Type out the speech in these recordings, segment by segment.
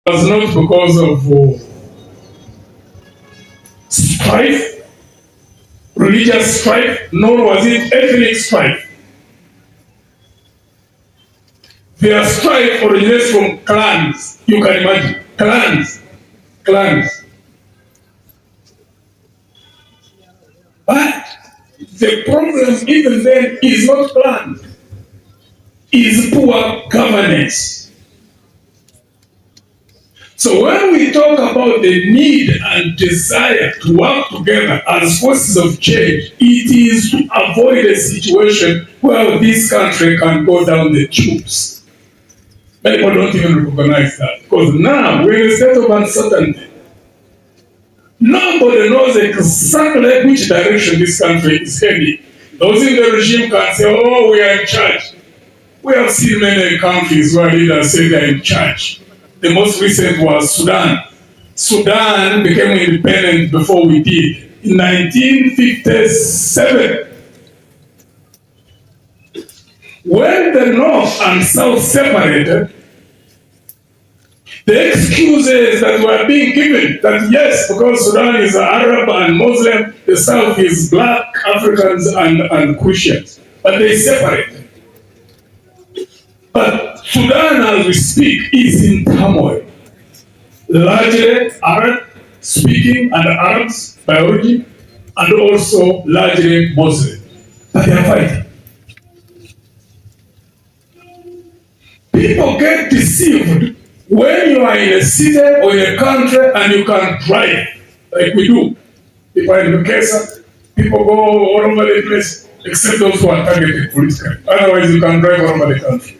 was not because of strife, religious strife, nor was it ethnic strife. Their strife originates from clans. You can imagine. Clans. But the problem even then is not clans, is poor governance. So when we talk about the need and desire to work together as forces of change, it is to avoid a situation where this country can go down the tubes. Many people don't even recognize that, because now we're in a state of uncertainty. Nobody knows exactly which direction this country is heading. Those in the regime can say, oh, we are in charge. We have seen many countries where leaders say they are in charge. The most recent was Sudan. Sudan became independent before we did, in 1957. When the North and South separated, the excuses that were being given, that yes, because Sudan is Arab and Muslim, the South is black, Africans and Christians, but they separated. But Sudan, as we speak, is in turmoil. Largely Arab-speaking and Arabs by origin, and also largely Muslim. But they are fighting. People get deceived when you are in a city or in a country and you can drive, like we do. People are in Mugisha, people go all over the place, except those who are targeted politically. Otherwise, you can drive all over the country.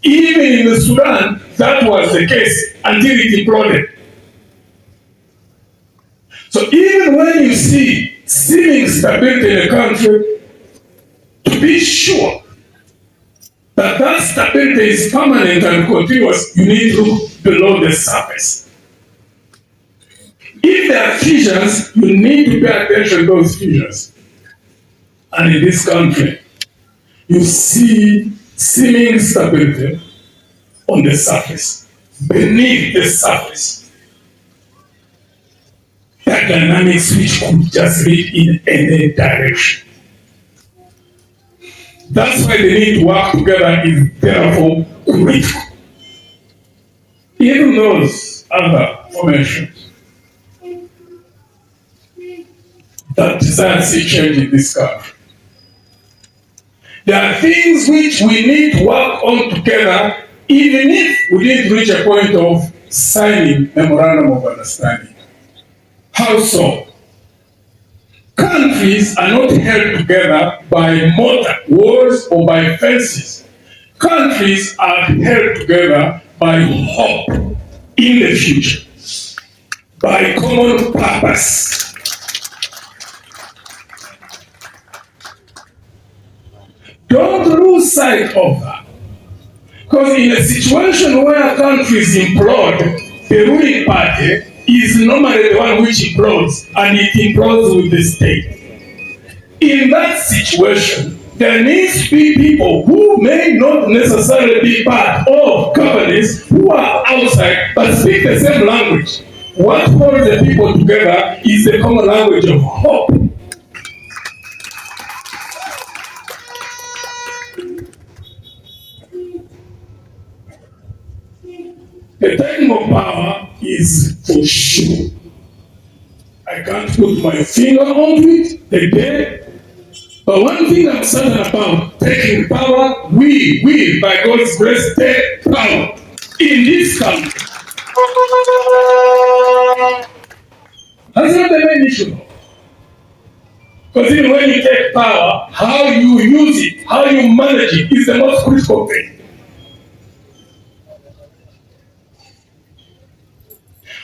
Even in the Sudan, that was the case until it imploded. So even when you see seeming stability in a country, to be sure that that stability is permanent and continuous, you need to look below the surface. If there are fissures, you need to pay attention to those fissures. And in this country, you see seeming stability on the surface. Beneath the surface, there are dynamics which could just lead in any direction. That's why the need to work together is therefore critical. Even those other formations that desire to see change in this country, there are things which we need to work on together, even if we didn't reach a point of signing memorandum of understanding. How so? Countries are not held together by mortar, walls, or by fences. Countries are held together by hope in the future, by common purpose. Don't lose sight of that. Because in a situation where countries implode, the ruling party is normally the one which implodes, and it implodes with the state. In that situation, there needs to be people who may not necessarily be part of companies who are outside but speak the same language. What holds the people together is the common language of hope. The time of power is for sure. I can't put my finger on it, the day. But one thing I'm certain about, taking power, we, by God's grace, take power in this country. That's not the main issue. Because even when you take power, how you use it, how you manage it is the most critical thing.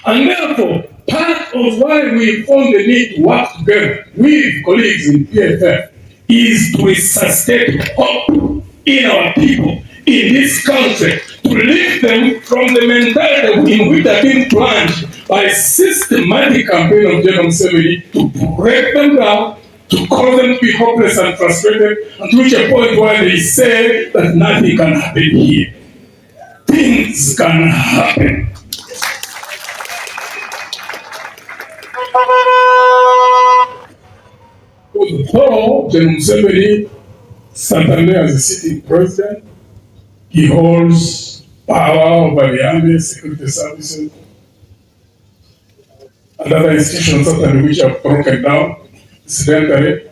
And therefore, part of why we found the need to work together with colleagues in PFF is to resuscitate hope in our people, in this country, to lift them from the mentality in which they've been plunged by systematic campaign of General Museveni, to break them down, to cause them to be hopeless and frustrated, and to reach a point where they say that nothing can happen here. Things can happen. Though General Museveni, Santander as a sitting president, he holds power over the army, security services, and other institutions certainly which have broken down incidentally.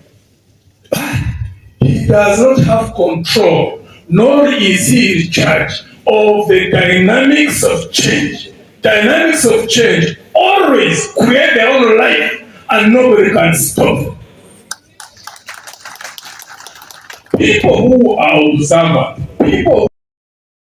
He does not have control, nor is he in charge of the dynamics of change. Dynamics of change always create their own life, and nobody can stop. People who are observant, people